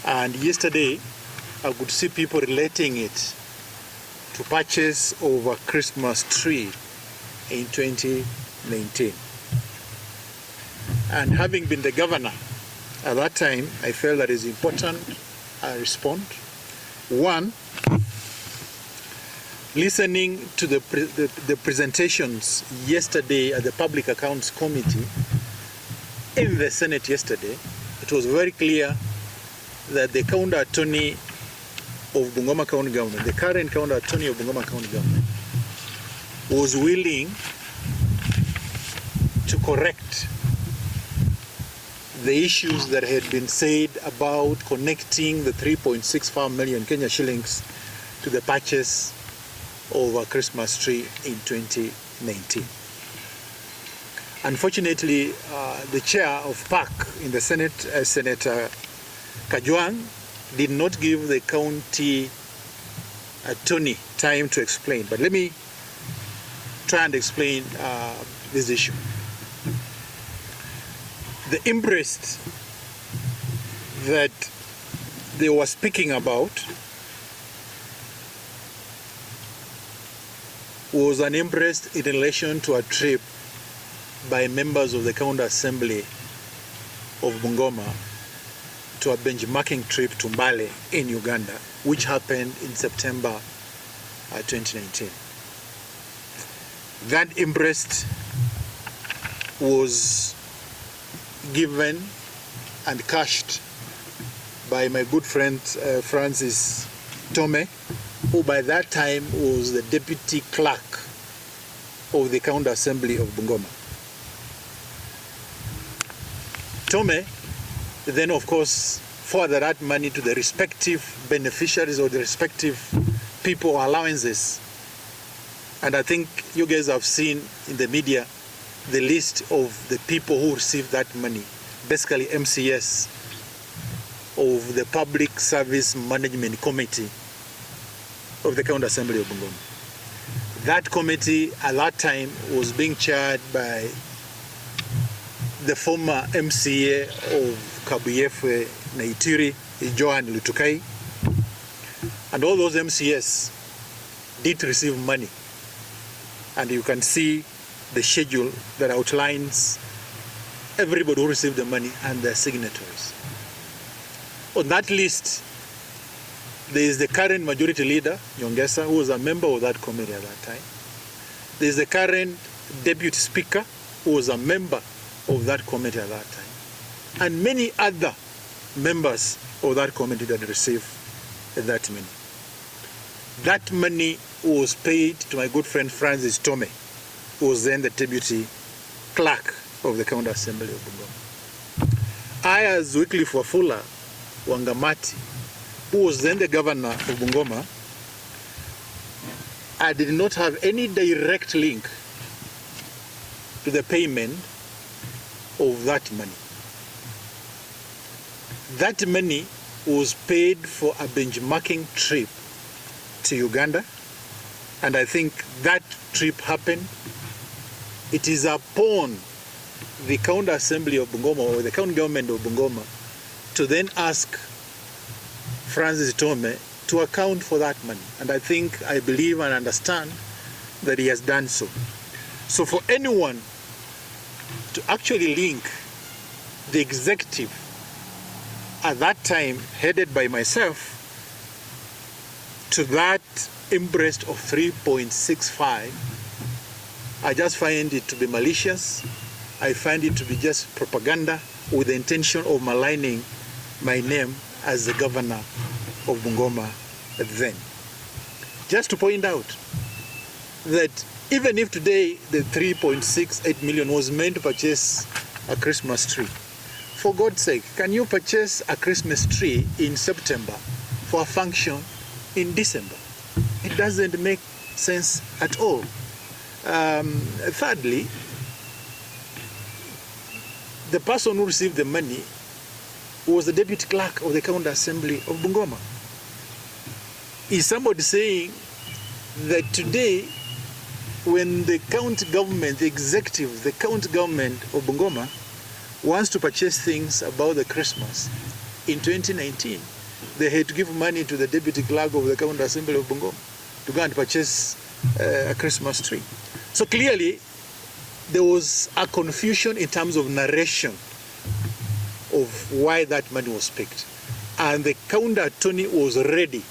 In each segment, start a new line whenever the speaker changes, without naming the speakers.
And yesterday, I could see people relating it to purchase of a Christmas tree in 2019. And having been the governor at that time, I felt that it's important I respond. One, listening to the presentations yesterday at the Public Accounts Committee in the Senate yesterday, it was very clear that the counter attorney of Bungoma County Government, the current counter attorney of Bungoma County Government, was willing to correct the issues that had been said about connecting the 3.65 million Kenya shillings to the purchase of a Christmas tree in 2019. Unfortunately, the chair of PAC in the Senate, Senator Kajwang, did not give the county attorney time to explain. But let me try and explain this issue. The interest that they were speaking about was an interest in relation to a trip by members of the County Assembly of Bungoma to a benchmarking trip to Mbale in Uganda, which happened in September 2019. That interest was given and cashed by my good friend Francis Tome, who by that time was the deputy clerk of the County Assembly of Bungoma. Tome then, of course, forwarded that money to the respective beneficiaries or the respective people or allowances. And I think you guys have seen in the media the list of the people who received that money, basically MCS of the Public Service Management Committee of the County Assembly of Bungoma. That committee at that time was being chaired by the former MCA of Kabuyefe Naitiri, Joan Lutukai, and all those MCS did receive money. And you can see the schedule that outlines everybody who received the money and their signatories. On that list, there is the current majority leader, Nyongesa, who was a member of that committee at that time. There is the current deputy speaker, who was a member of that committee at that time, and many other members of that committee that received that money. That money was paid to my good friend Francis Tome, who was then the deputy clerk of the County Assembly of Bungoma. I, as Wycliffe Wangamati, who was then the governor of Bungoma, I did not have any direct link to the payment of that money. That money was paid for a benchmarking trip to Uganda, and I think that trip happened. It is upon the County Assembly of Bungoma or the county government of Bungoma to then ask Francis Tome to account for that money. And I think, I believe and understand that he has done so. So for anyone to actually link the executive at that time, headed by myself, to that interest of 3.65, I just find it to be malicious. I find it to be just propaganda with the intention of maligning my name as the governor of Bungoma then. Just to point out that even if today the 3.68 million was meant to purchase a Christmas tree, for God's sake, can you purchase a Christmas tree in September for a function in December? It doesn't make sense at all. Thirdly, the person who received the money was the deputy clerk of the County Assembly of Bungoma. Is somebody saying that today, when the county government, the executive, the county government of Bungoma wants to purchase things about the Christmas, in 2019, they had to give money to the deputy clerk of the county assembly of Bungoma to go and purchase a Christmas tree. So clearly, there was a confusion in terms of narration of why that money was picked. And the county attorney was ready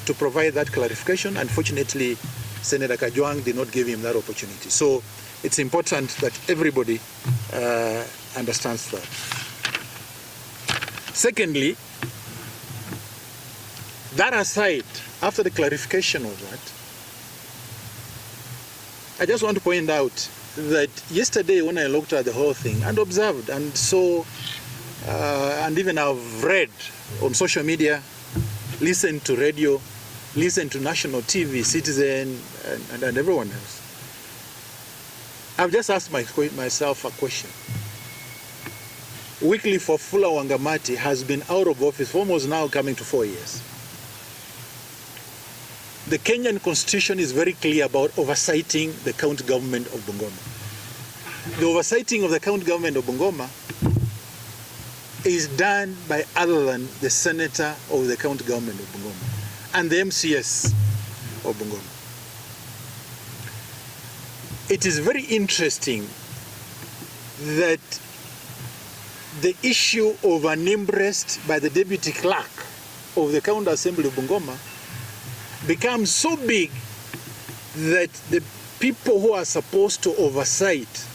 to provide that clarification. Unfortunately, Senator Kajwang did not give him that opportunity. So it's important that everybody understands that. Secondly, that aside, after the clarification of that, I just want to point out that yesterday when I looked at the whole thing and observed and saw, and even I've read on social media, listened to radio, listened to national TV, Citizen, and everyone else, I've just asked myself a question. Wycliffe of Fuller Wangamati has been out of office for almost now coming to 4 years. The Kenyan constitution is very clear about oversighting the county government of Bungoma. The oversighting of the county government of Bungoma is done by other than the senator of the county government of Bungoma and the MCS of Bungoma. It is very interesting that the issue of an imprest by the deputy clerk of the county assembly of Bungoma becomes so big that the people who are supposed to oversight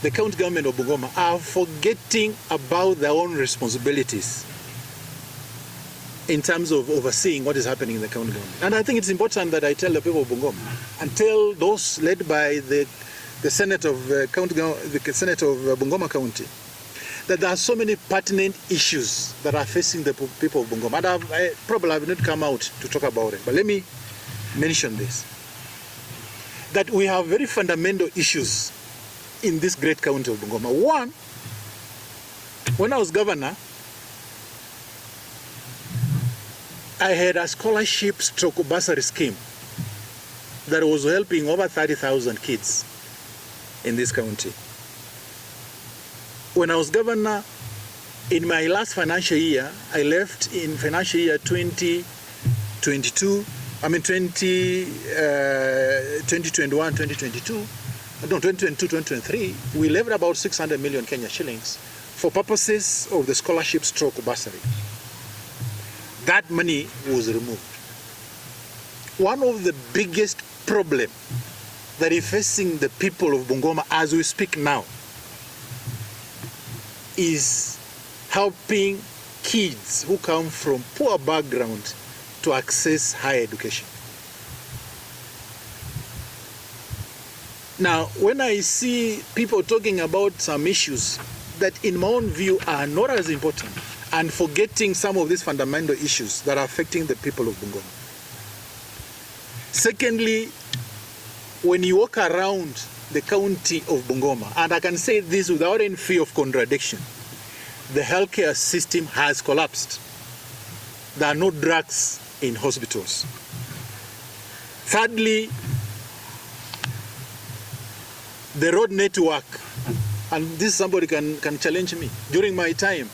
the county government of Bungoma are forgetting about their own responsibilities in terms of overseeing what is happening in the county government. And I think it's important that I tell the people of Bungoma and tell those led by the Senate of Bungoma County that there are so many pertinent issues that are facing the people of Bungoma. And I probably have not come out to talk about it, but let me mention this. That we have very fundamental issues in this great county of Bungoma. One, when I was governor, I had a scholarship stroke bursary scheme that was helping over 30,000 kids in this county. When I was governor, in my last financial year, I left in financial year 2021, 2023, we left about 600 million Kenya shillings for purposes of the scholarship stroke bursary. That money was removed. One of the biggest problems that is facing the people of Bungoma as we speak now is helping kids who come from poor background to access higher education. Now, when I see people talking about some issues that in my own view are not as important and forgetting some of these fundamental issues that are affecting the people of Bungoma. Secondly, when you walk around the county of Bungoma, and I can say this without any fear of contradiction, the healthcare system has collapsed. There are no drugs in hospitals. Thirdly, the road network, and this somebody can challenge me. During my time,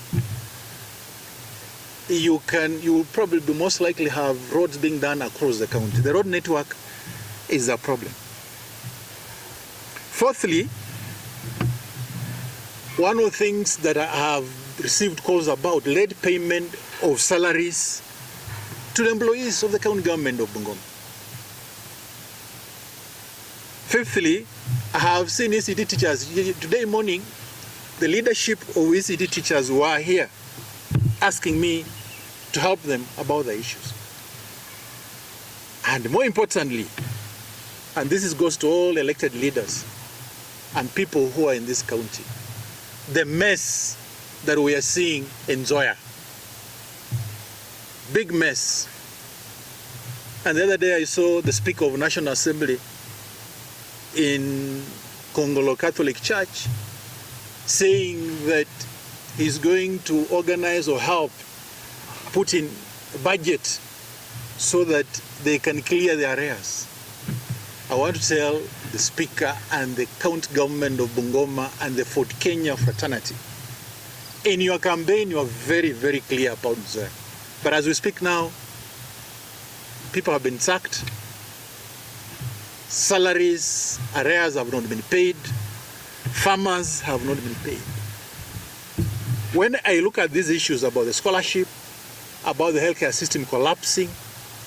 you will probably most likely have roads being done across the county. The road network is a problem. Fourthly, one of the things that I have received calls about late payment of salaries to the employees of the county government of Bungoma. Fifthly, I have seen ECD teachers. Today morning, the leadership of ECD teachers were here asking me to help them about the issues. And more importantly, and this goes to all elected leaders and people who are in this county, the mess that we are seeing in Zoya. Big mess. And the other day I saw the Speaker of National Assembly in Congolo Catholic Church saying that he's going to organize or help put in a budget so that they can clear their arrears. I want to tell the Speaker and the county government of Bungoma and the Fort Kenya fraternity In your campaign, you are very, very clear about Nzoia. But as we speak now, people have been sacked. Salaries, arrears have not been paid. Farmers have not been paid. When I look at these issues about the scholarship, about the healthcare system collapsing,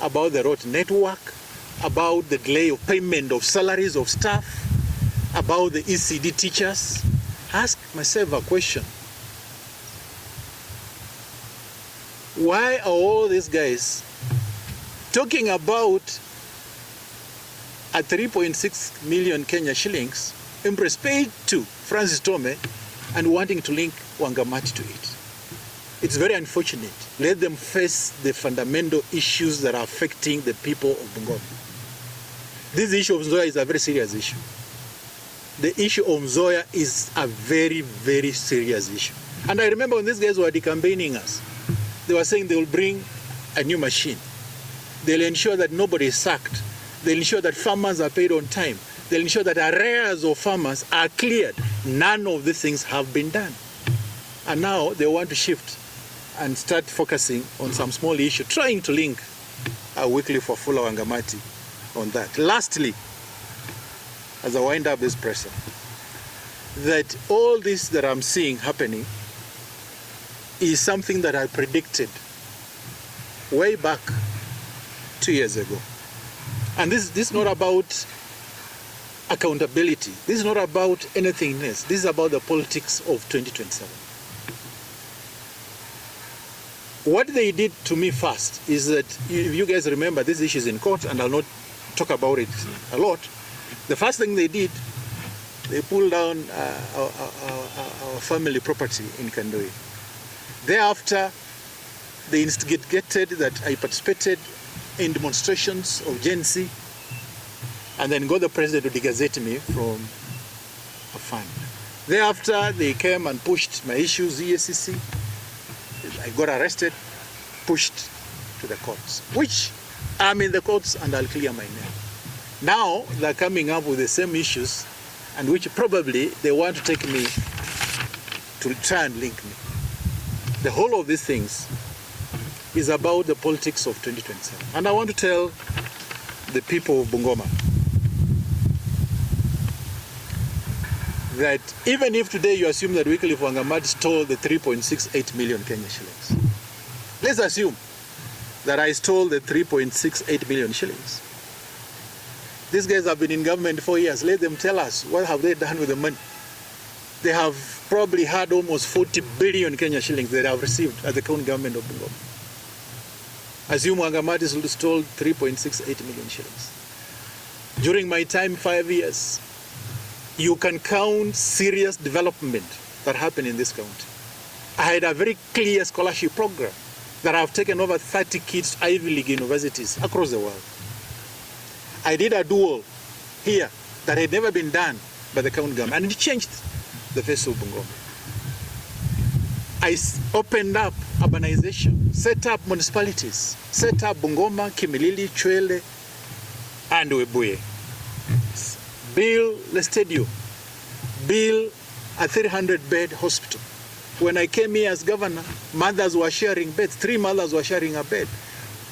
about the road network, about the delay of payment of salaries of staff, about the ECD teachers, I ask myself a question. Why are all these guys talking about a 3.6 million Kenya shillings Empress paid to Francis Tome and wanting to link Wangamati to it? It's very unfortunate. Let them face the fundamental issues that are affecting the people of Bungoma. This issue of Nzoia is a very serious issue. The issue of Nzoia is a very, very serious issue. And I remember when these guys were decampaigning us, they were saying they will bring a new machine. They'll ensure that nobody is sacked. They'll ensure that farmers are paid on time. They'll ensure that arrears of farmers are cleared. None of these things have been done. And now they want to shift and start focusing on some small issue, trying to link Wycliffe for Fuller Wangamati on that. Lastly, as I wind up this presser, that all this that I'm seeing happening is something that I predicted way back 2 years ago. And this is not about accountability. This is not about anything else. This is about the politics of 2027. What they did to me first is that, if you guys remember, this issue is in court, and I'll not talk about it a lot. The first thing they did, they pulled down our family property in Kandoi. Thereafter, they instigated that I participated in demonstrations of Gen Z, and then got the president to degazette me from a fund. Thereafter, they came and pushed my issues, EACC. I got arrested, pushed to the courts, which I'm in the courts and I'll clear my name. Now they're coming up with the same issues, and which probably they want to take me to try and link me. The whole of these things is about the politics of 2027. And I want to tell the people of Bungoma that even if today you assume that Wycliffe Wangamati stole the 3.68 million Kenya shillings, let's assume that I stole the 3.68 million shillings. These guys have been in government 4 years. Let them tell us, what have they done with the money? They have probably had almost 40 billion Kenya shillings that they have received at the county government of Bungoma. Assume Wangamati stole 3.68 million shillings. During my time, 5 years, you can count serious development that happened in this county. I had a very clear scholarship program that I've taken over 30 kids to Ivy League universities across the world. I did a dual here that had never been done by the county government, and it changed the face of Bungoma. I opened up urbanization, set up municipalities, set up Bungoma, Kimilili, Chwele, and Webuye. Build the stadium, build a 300-bed hospital. When I came here as governor, mothers were sharing beds. 3 mothers were sharing a bed.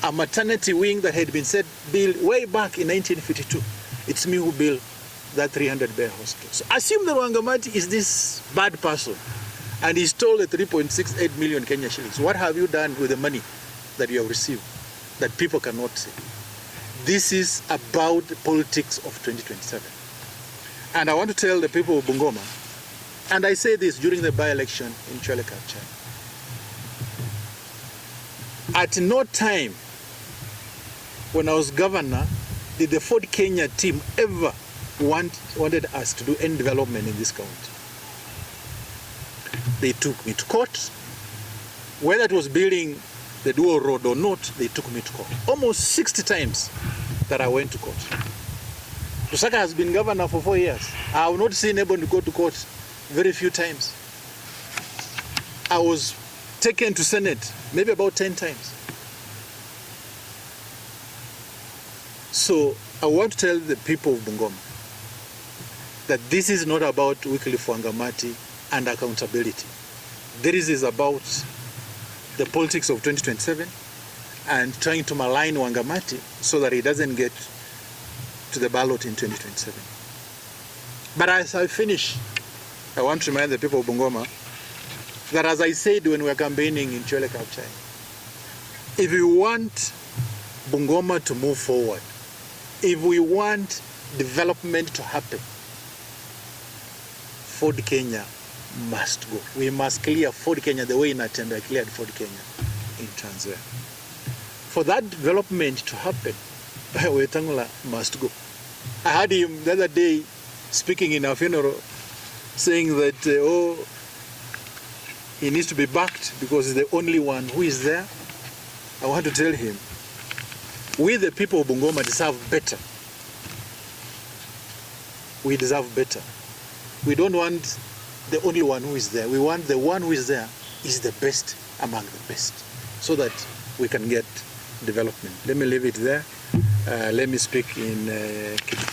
A maternity wing that had been built way back in 1952. It's me who built that 300-bed hospital. So assume that Wangamati is this bad person and he stole the 3.68 million Kenya shillings. What have you done with the money that you have received that people cannot see? This is about the politics of 2027. And I want to tell the people of Bungoma, and I say this during the by-election in Chwele Kapchai, at no time when I was governor did the Ford Kenya team ever wanted us to do any development in this county. They took me to court. Whether it was building the dual road or not, they took me to court. Almost 60 times that I went to court. Lusaka has been governor for 4 years. I have not seen anyone to go to court very few times. I was taken to Senate maybe about 10 times. So I want to tell the people of Bungoma that this is not about Wycliffe Wangamati and accountability. This is about the politics of 2027 and trying to malign Wangamati so that he doesn't get to the ballot in 2027. But as I finish, I want to remind the people of Bungoma that, as I said when we were campaigning in Chwele Kapchai, if we want Bungoma to move forward, if we want development to happen, Ford Kenya must go. We must clear Ford Kenya the way Natembe cleared Ford Kenya in Trans Nzoia. For that development to happen, Wetangula must go. I heard him the other day speaking in a funeral saying that, he needs to be backed because he's the only one who is there. I want to tell him, we the people of Bungoma deserve better. We deserve better. We don't want the only one who is there. We want the one who is there is the best among the best, so that we can get development. Let me leave it there. Let me speak in Kitukusu.